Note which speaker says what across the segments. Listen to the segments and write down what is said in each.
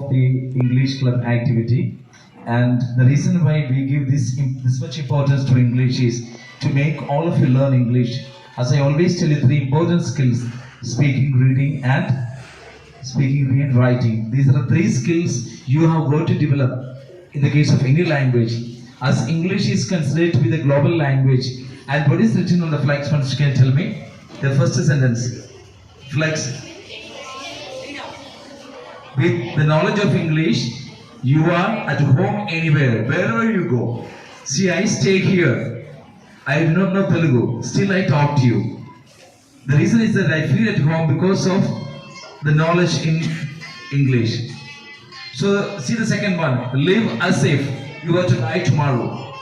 Speaker 1: of the English club activity. And the reason why we give this much importance to English is to make all of you learn English. As I always tell you, three important skills: speaking, reading, and writing. These are the three skills you have got to develop in the case of any language. As English is considered to be the global language. And what is written on the flags? Once you can tell me the first sentence. Flex. With the knowledge of English, you are at home anywhere, wherever you go. See, I stay here. I do not know Telugu. Still, I talk to you. The reason is that I feel at home because of the knowledge in English. So, see the second one. Live as if you are to die tomorrow.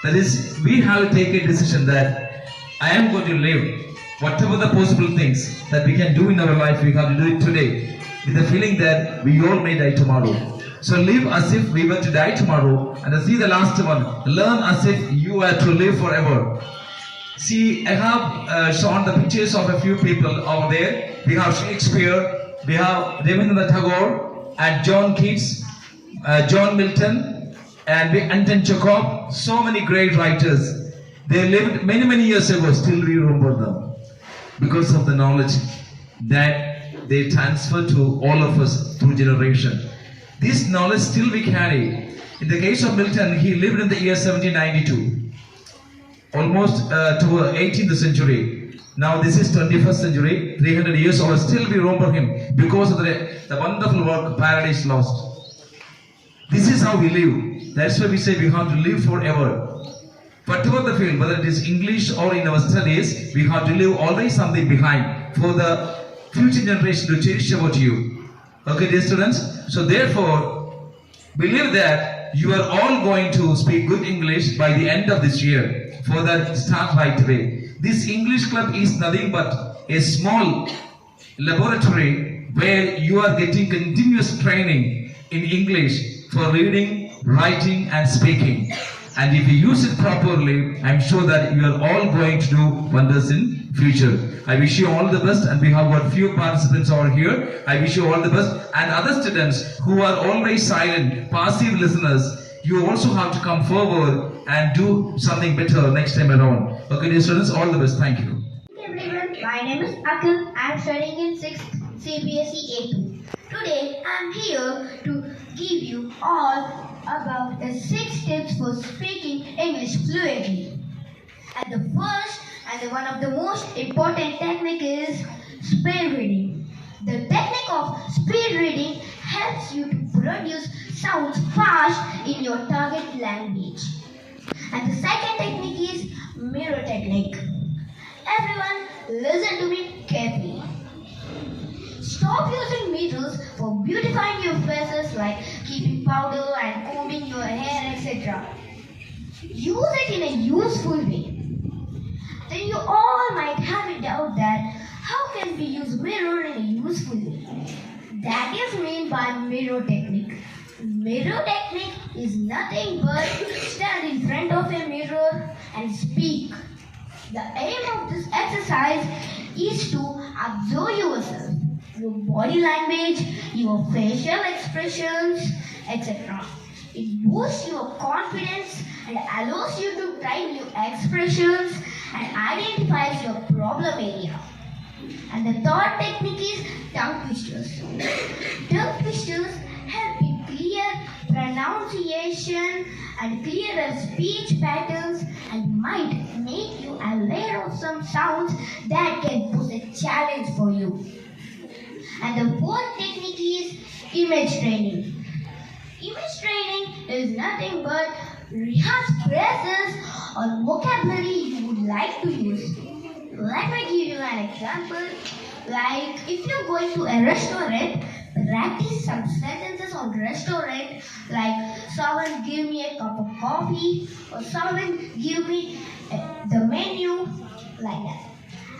Speaker 1: That is, we have to take a decision that I am going to live. Whatever the possible things that we can do in our life, we have to do it today. With the feeling that we all may die tomorrow. So live as if we were to die tomorrow. And see the last one. Learn as if you are to live forever. See, I have shown the pictures of a few people over there. We have Shakespeare, we have Rabindranath Tagore, and John Keats, John Milton, and Anton Chekhov. So many great writers. They lived many years ago. Still we remember them because of the knowledge that they transfer to all of us through generation. This knowledge still we carry. In the case of Milton, he lived in the year 1792, almost to 18th century. Now this is 21st century, 300 years old. Still we remember him because of the wonderful work, Paradise Lost. This is how we live. That's why we say we have to live forever. Whatever the field, whether it is English or in our studies, we have to leave always something behind for the future generation to cherish about you. Okay, dear students? So therefore, believe that you are all going to speak good English by the end of this year. For that, start right away. This English club is nothing but a small laboratory where you are getting continuous training in English for reading, writing, and speaking. And if you use it properly, I'm sure that you are all going to do wonders in future. I wish you all the best, and we have got few participants over here. I wish you all the best, and other students who are always silent, passive listeners, you also have to come forward and do something better next time around. Okay, dear students, all the best. Thank you.
Speaker 2: Hey everyone, my name is Akil. I am studying in 6th CBSE A2. Today I am here to give you all about the 6 tips for speaking English fluently. And the first and one of the most important technique is speed reading. The technique of speed reading helps you to produce sounds fast in your target language. And the second technique is mirror technique. Everyone listen to me carefully. Stop using mirrors for beautifying your faces like keeping powder and combing your hair, etc. Use it in a useful way. Then you all might have a doubt that how can we use mirror in a useful way? That is meant by mirror technique. Mirror technique is nothing but stand in front of a mirror and speak. The aim of this exercise is to observe yourself, your body language, your facial expressions, etc. It boosts your confidence and allows you to try new expressions and identifies your problem area. And the third technique is tongue twisters. Tongue twisters help in clear pronunciation and clearer speech patterns and might make you aware of some sounds that can pose a challenge for you. And the fourth technique is image training. Image training is nothing but rehearse phrases or vocabulary you would like to use. Let me give you an example. Like if you're going to a restaurant, practice some sentences on restaurant like someone give me a cup of coffee or someone give me the menu, like that.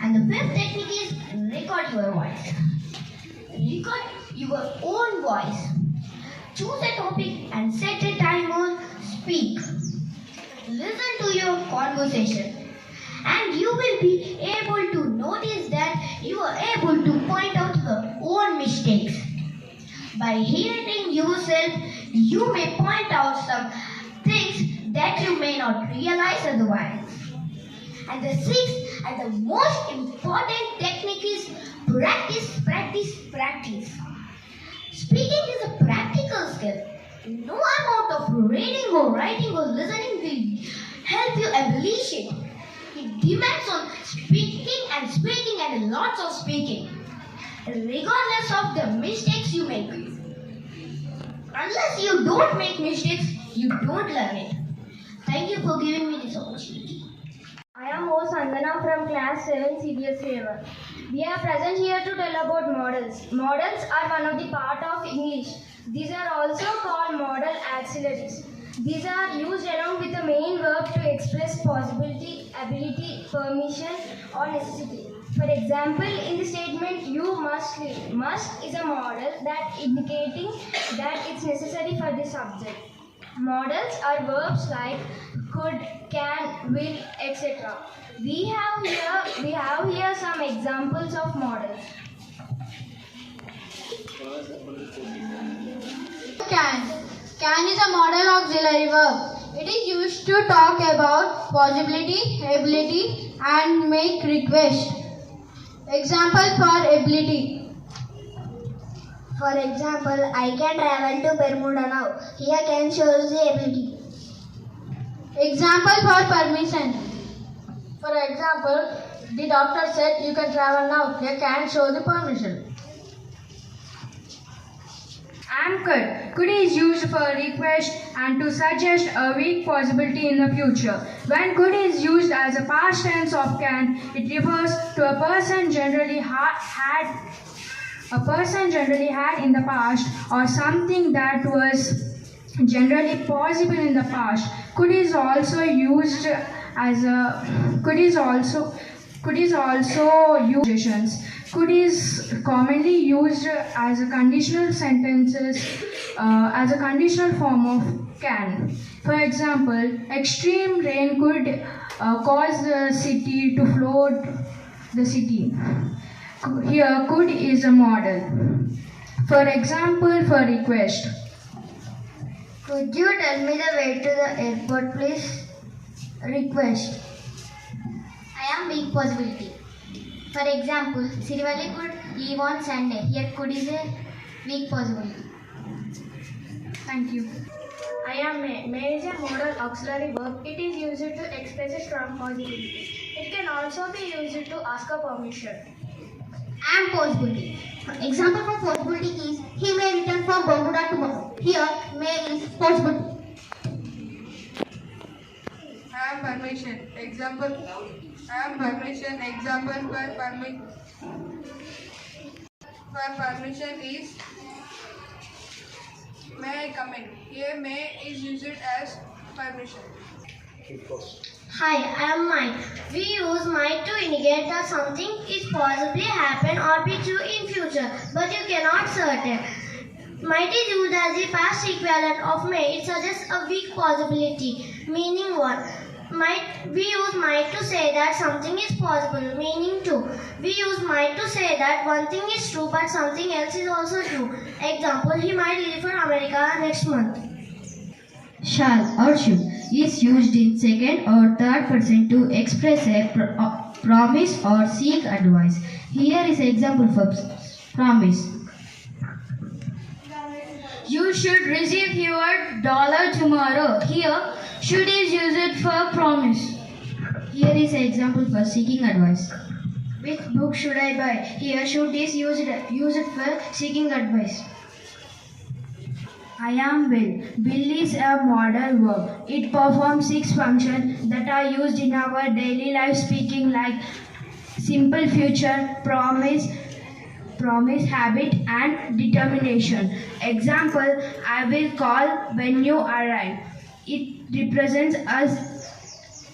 Speaker 2: And the fifth technique is record your voice. Record your own voice. Choose a topic and set a timer. Speak. Listen to your conversation. And you will be able to notice that you are able to point out your own mistakes. By hearing yourself, you may point out some things that you may not realize otherwise. And the sixth and the most important technique is practice, practice, practice. Speaking is a practical skill. No amount of reading or writing or listening will help you abolish it. It depends on speaking and lots of speaking, regardless of the mistakes you make. Unless you don't make mistakes, you don't learn it. Thank you for giving me this opportunity.
Speaker 3: I am O. Sandana from class 7 CBSE 1. We are present here to tell about models. Models are one of the part of English. These are also called modal auxiliaries. These are used along with the main verb to express possibility, ability, permission or necessity. For example, in the statement you must live, must is a modal that indicating that it's necessary for the subject. Modals are verbs like could, can, will, etc. We have here some examples of modals.
Speaker 4: Can. Can is a modal auxiliary verb. It is used to talk about possibility, ability and make request. Example for ability.
Speaker 2: For example, I can travel to Bermuda now. Here can shows the ability.
Speaker 4: Example for permission. For example, the doctor said you can travel now. Here can show the permission.
Speaker 3: Am could. Could is used for request and to suggest a weak possibility in the future. When could is used as a past tense of can, it refers to a person generally had in the past or something that was generally possible in the past. Could is also used as a could is also used. Could is commonly used as a conditional sentences as a conditional form of can. For example, extreme rain could cause the city to flood the city. Here, could is a modal. For example, for request.
Speaker 2: Could you tell me the way to the airport, please? Request. I am weak possibility. For example, Sirivali could leave on Sunday. Here could is a weak possibility.
Speaker 3: Thank you. I am may. May is a modal auxiliary verb. It is used to express a strong possibility. It can also be used to ask a permission.
Speaker 2: Am possibility. Example for possibility is he may return from Bermuda tomorrow. Here may is possibility.
Speaker 4: Am permission. Example. Am permission. Example for permission is may I come in. Here may is used as permission.
Speaker 2: Hi, I am Mike. We use might to indicate that something is possibly happen or be true in future, but you cannot certain. Might is used as the past equivalent of may. It suggests a weak possibility, meaning one. We use might to say that something is possible, meaning two. We use might to say that one thing is true but something else is also true. Example, he might leave for America next month.
Speaker 5: Shall or should is used in second or third person to express a promise or seek advice. Here is an example for promise. You should receive your dollar tomorrow. Here, should is used for promise. Here is an example for seeking advice. Which book should I buy? Here, should is used for seeking advice. I am Bill. Bill is a modal verb. It performs 6 functions that are used in our daily life speaking like simple future, promise, habit and determination. Example, I will call when you arrive. It represents us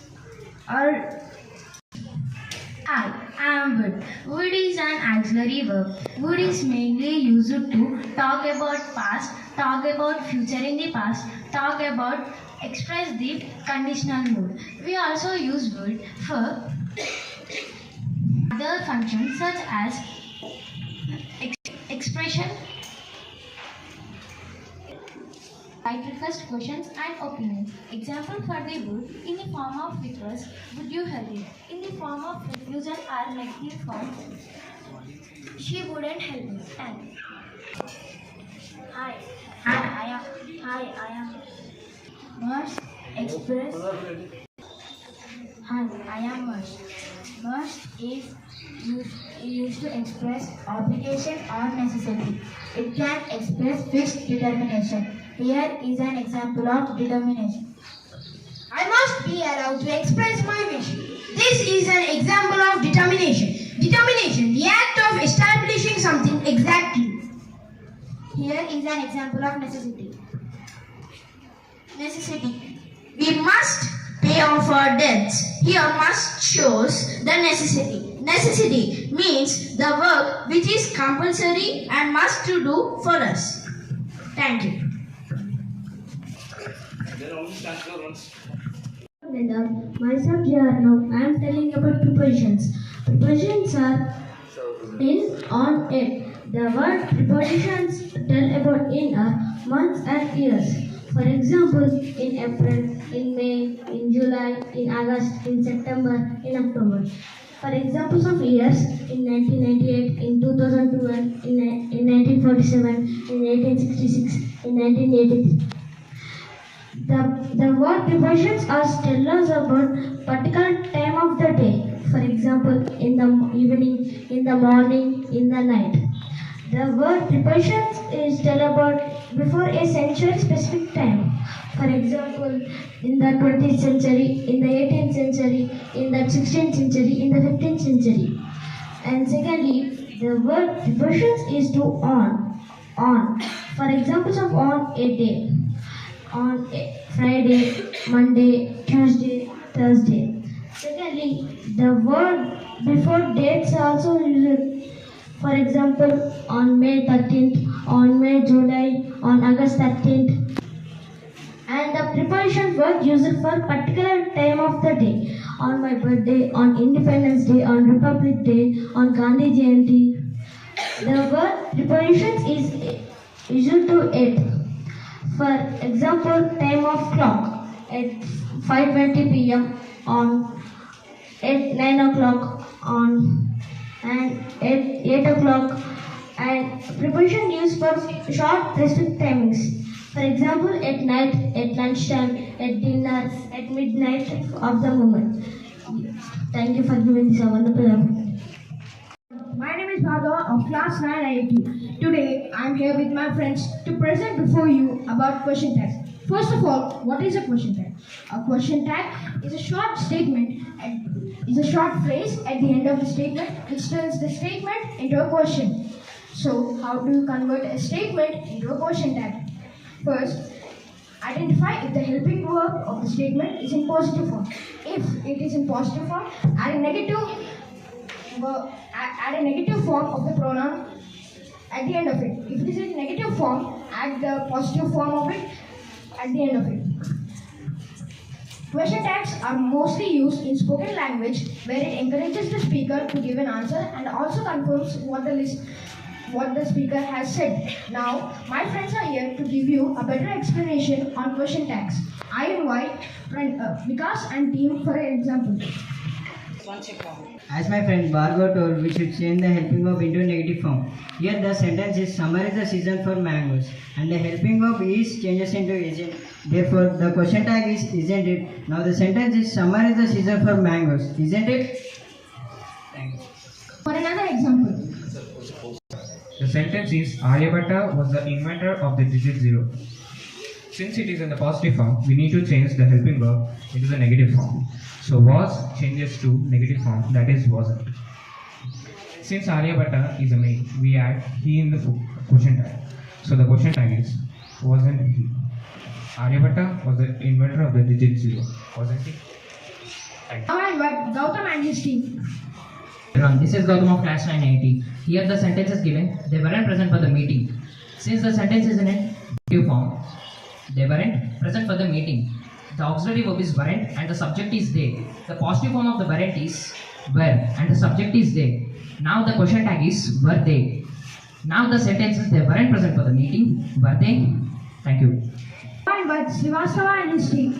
Speaker 5: or I am would. Would is an auxiliary verb. Would is mainly used to talk about past, talk about future in the past, talk about express the conditional mood. We also use would for other functions such as expression
Speaker 2: Write request questions and opinions. Example for the would in the form of request, would you help me? In the form of refusal or negative form, she wouldn't help me. And I am must express. Hi, I am must. Must is used to express obligation or necessity. It can express fixed determination. Here is an example of determination.
Speaker 5: I must be allowed to express my wish. This is an example of determination. Determination, the act of establishing something exactly.
Speaker 2: Here is an example of necessity.
Speaker 5: Necessity. We must pay off our debts. Here must shows the necessity. Necessity means the work which is compulsory and must to do for us. Thank you.
Speaker 3: Myself Jarno. I am telling about prepositions. Prepositions are in, on, it. The word prepositions tell about in are months and years. For example, in April, in May, in July, in August, in September, in October. For examples of years, in 1998, in 2012, in 1947, in 1866, in 1983. The word prepositions are tell us about particular time of the day. For example, in the evening, in the morning, in the night. The word prepositions is tell about before a century specific time. For example, in the 20th century, in the 18th century, in the 16th century, in the 15th century. And secondly, the word prepositions is to on. For examples of on a day. On a Friday, Monday, Tuesday, Thursday. Secondly, the word before dates are also used. For example, on May 13th, on May, July, on August 13th. And the preposition word used for particular time of the day. On my birthday, on Independence Day, on Republic Day, on Gandhi Jayanti. The word prepositions is used to it. For example, time of clock at 5:20 p.m. on at 9 o'clock on and at 8 o'clock, and preposition used for short specific timings. For example, at night, at lunchtime, at dinner, at midnight of the moment. Thank you for giving this a wonderful opportunity.
Speaker 5: My name is Bhagava of class 9 IIT. Today I am here with my friends to present before you about question tags. First of all, what is a question tag? A question tag is a short statement and is a short phrase at the end of the statement which turns the statement into a question. So, how do you convert a statement into a question tag? First, identify if the helping verb of the statement is in positive form. If it is in positive form, add a negative form of the pronoun at the end of it. If it is in negative form, add the positive form of it at the end of it. Question tags are mostly used in spoken language where it encourages the speaker to give an answer and also confirms what the speaker has said. Now, my friends are here to give you a better explanation on question tags. I invite Vikas and team for an example.
Speaker 6: As my friend Bhargav told, we should change the helping verb into negative form. Here the sentence is summer is the season for mangoes and the helping verb is changes into isn't. Therefore the question tag is isn't it. Now the sentence is summer is the season for mangoes. Isn't it? Thank you.
Speaker 5: For another example.
Speaker 7: The sentence is Aryabhatta was the inventor of the digit 0. Since it is in the positive form, we need to change the helping verb into the negative form. So was changes to negative form, that is wasn't. Since Aryabhatta is a male, we add he in the question tag. So the question tag is wasn't he. Aryabhatta was the inventor of the digit 0. Wasn't he? Thank you.
Speaker 5: Now I invite Gautam and his team.
Speaker 8: This is Gautam of class 9 IIT. Here the sentence is given, they weren't present for the meeting. Since the sentence is in a negative form, they weren't present for the meeting. The auxiliary verb is weren't and the subject is they. The positive form of the weren't is were and the subject is they. Now the question tag is were they. Now the sentence is they weren't present for the meeting. Were they? Thank you.
Speaker 5: Joined by Srivastava and his team.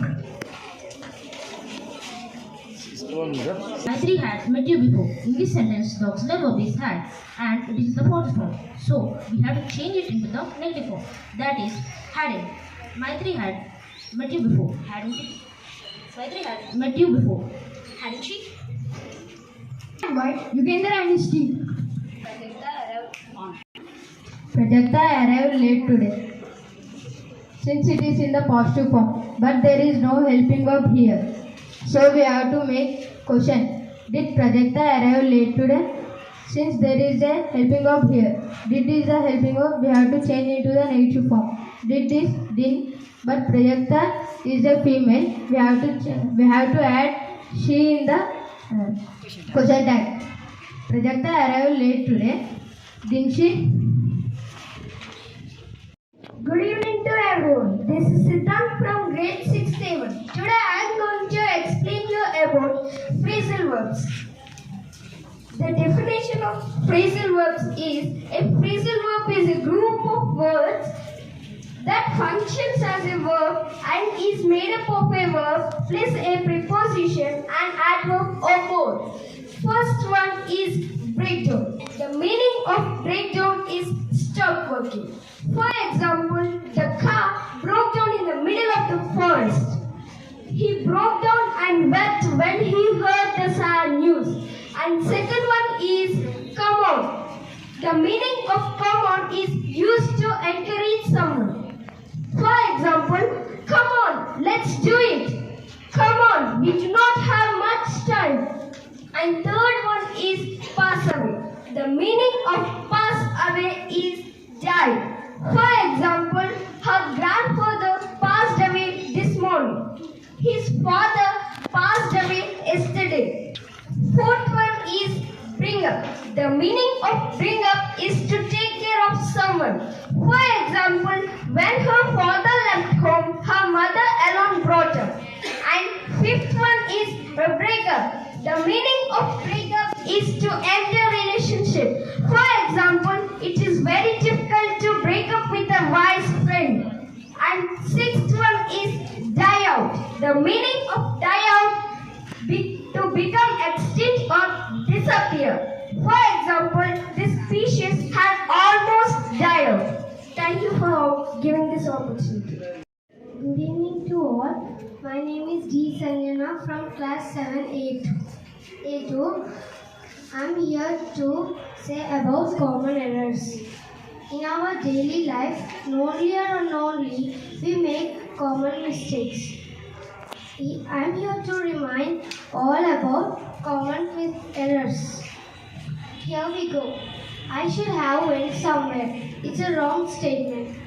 Speaker 9: Maitri had met you before. In this sentence, the auxiliary verb is had and it is the positive form. So we have to change it into the negative form. That is hadn't. Maitri had met you before, hadn't it? Maitri had met you before, hadn't she?
Speaker 5: Joined by Yugender and his team.
Speaker 3: Prajakta arrived late today. Since it is in the positive form, but there is no helping verb here. So we have to make question. Did Prajakta arrive late today? Since there is a helping verb here. Did is a helping verb, we have to change into the negative form. Did is didn't, but Prajakta is a female. We have to add she in the question tag. Prajakta arrived late today. Didn't she?
Speaker 2: Good evening to everyone. This is Siddhant from grade 6-7. Today I am going to explain you about phrasal verbs. The definition of phrasal verbs is a phrasal verb is a group of words that functions as a verb and is made up of a verb plus a preposition and adverb or more. First one is breakdown. The meaning of breakdown is stop working. For example, the car broke down in the middle of the forest. He broke down and wept when he heard the sad news. And second one is come on. The meaning of come on is used to encourage someone. For example, come on, let's do it. Come on, we do not have much time. And third one is pass away. The meaning of pass away is die. For example, her grandfather passed away this morning. His father passed away yesterday. Fourth one is bring up. The meaning of bring up is to take care of someone. For example, when her father left home, her mother alone brought her. And fifth one is break up. The meaning of break up is to end a relationship. For example, it is very difficult to break up with a wise friend. And sixth one is die out. The meaning of die out to become extinct or disappear. For example, this species has almost died out. Thank you for giving this opportunity. Good evening to all. My name is D. Sanjana from class 7A2. I'm here to say about common errors. In our daily life, knowingly or unknowingly, we make common mistakes. I'm here to remind all about common errors. Here we go. I should have went somewhere. It's a wrong statement.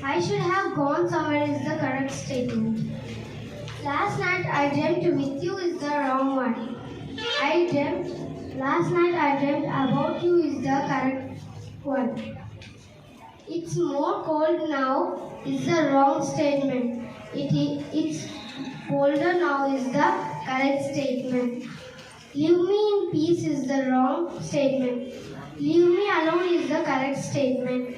Speaker 2: I should have gone somewhere is the correct statement. Last night I dreamt with you is the wrong one. Last night I dreamt about you is the correct one. It's more cold now is the wrong statement. It's colder now is the correct statement. Leave me in peace is the wrong statement. Leave me alone is the correct statement.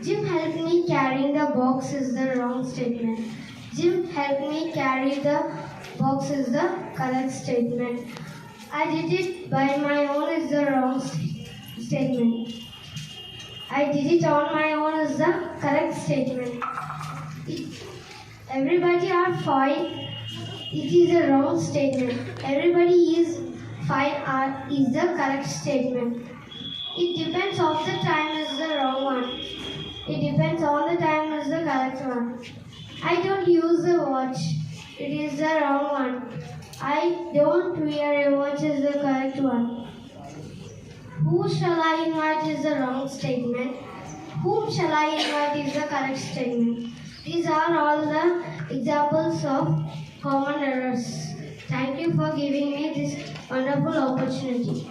Speaker 2: Jim helped me carrying the box is the wrong statement. Jim helped me carry the box is the correct statement. I did it by my own is the wrong statement. I did it on my own is the correct statement. Everybody are fine. It is a wrong statement. Everybody is fine is the correct statement. It depends on the time is the wrong one. It depends on the time is the correct one. I don't use the watch. It is the wrong one. I don't wear a watch is the correct one. Who shall I invite is the wrong statement. Whom shall I invite is the correct statement. These are all the examples of common errors. Thank you for giving me this wonderful opportunity.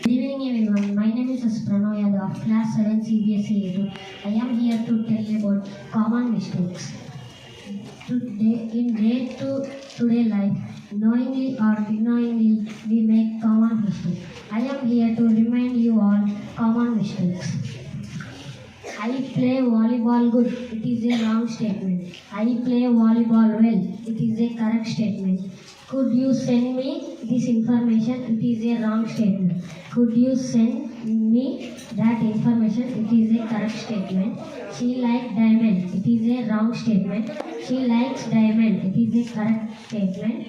Speaker 9: Good evening everyone. My name is Pranav Yadav of class 7 CBSE 2. I am here to tell you about common mistakes. In day-to-day life, knowingly or unknowingly, we make common mistakes. I am here to remind you all common mistakes. I play volleyball
Speaker 5: volleyball good. It is a wrong statement. I play volleyball well. It is a correct statement. Could you send me this information? It is a wrong statement. Could you send me that information? It is a correct statement. She likes diamond. It is a wrong statement. She likes diamond. It is a correct statement.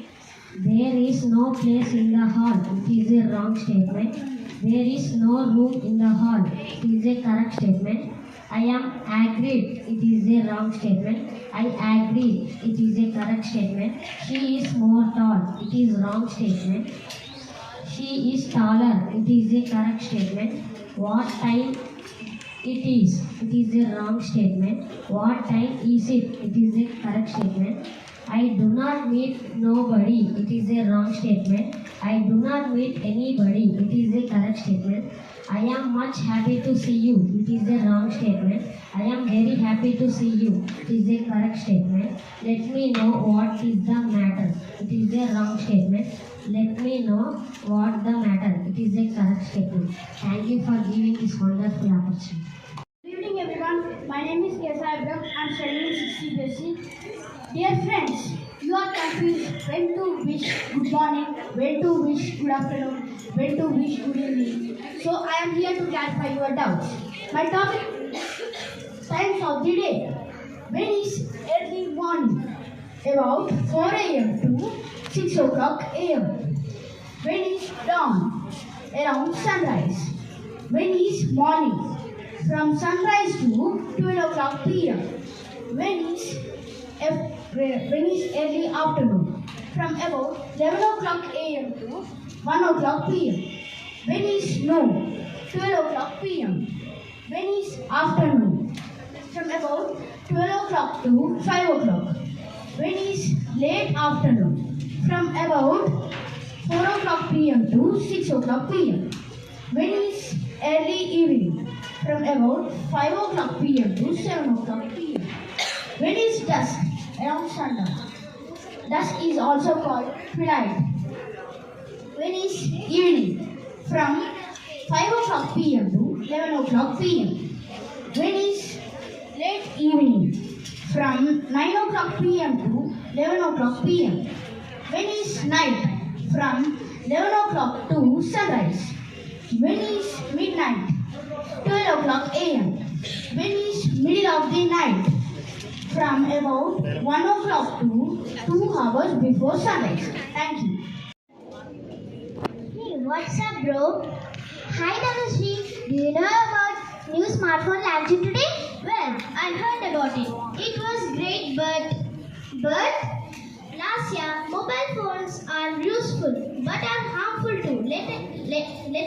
Speaker 5: There is no place in the hall. It is a wrong statement. There is no room in the hall. It is a correct statement. I am agreed. It is a wrong statement. I agree. It is a correct statement. She is more tall. It is wrong statement. She is taller. It is a correct statement. What time it is? It is a wrong statement. What time is it? It is a correct statement. I do not meet nobody. It is a wrong statement. I do not meet anybody. It is a correct statement. I am much happy to see you. It is a wrong statement. I am very happy to see you. It is a correct statement. Let me know what is the matter. It is a wrong statement. Let me know what the matter. It is a correct statement. Thank you for giving this wonderful opportunity.
Speaker 2: Good evening everyone. My name is Kesa Abraham. I am studying in CBSE. Dear friends, you are confused when to wish good morning, when to wish good afternoon, when to wish good evening. So I am here to clarify your doubts. My topic: times of the day. When is early morning? About 4 a.m. to 6 o'clock a.m. When is dawn? Around sunrise. When is morning? From sunrise to 12 o'clock p.m. When is early afternoon? From about 11 o'clock a.m. to 1 o'clock p.m. When is noon? 12 o'clock p.m. When is afternoon? From about 12 o'clock to 5 o'clock. When is late afternoon? From about 4 o'clock p.m. to 6 o'clock p.m. When is early evening? From about 5 o'clock p.m. to 7 o'clock p.m. When is dusk? Around sundown. Dusk is also called twilight. When is evening? From 5 o'clock p.m. to 11 o'clock p.m. When is late evening? From 9 o'clock p.m. to 11 o'clock p.m. When is night? From 11 o'clock to sunrise. When is midnight? 12 o'clock a.m. When is middle of the night? From about 1 o'clock to 2 hours before sunrise. Thank you.
Speaker 3: Hey, what's up, bro? Hi, Dhanashree. Do you know about new smartphone launching today? Well, I heard about it. It was great, but last year, mobile phones are useful, but are harmful too. Let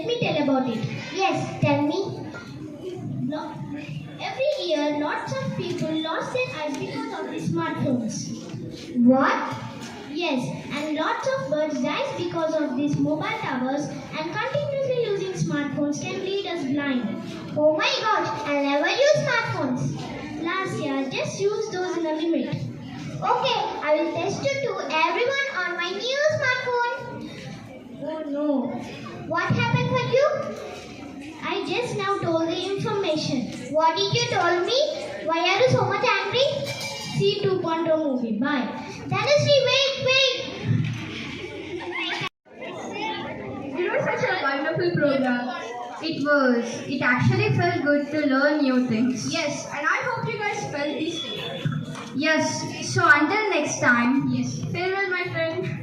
Speaker 3: me tell about it. Yes, tell me. Every year, lots of people lost their eyes because of the smartphones. What? Yes, and lots of birds dies because of these mobile towers, and continuously using smartphones can lead us blind. Oh my gosh, I'll never use smartphones. Last year, just use those in a limit. Okay, I will test it to everyone on my new smartphone. Oh no. What happened for you? I just now told the information. What did you tell me? Why are you so much angry? See 2.0 movie. Bye. Dhanashree, wait.
Speaker 5: It was such a wonderful program. It actually felt good to learn new things.
Speaker 2: Yes, and I hope you guys felt the same.
Speaker 5: Yes, so until next time.
Speaker 2: Yes.
Speaker 5: Farewell, my friend.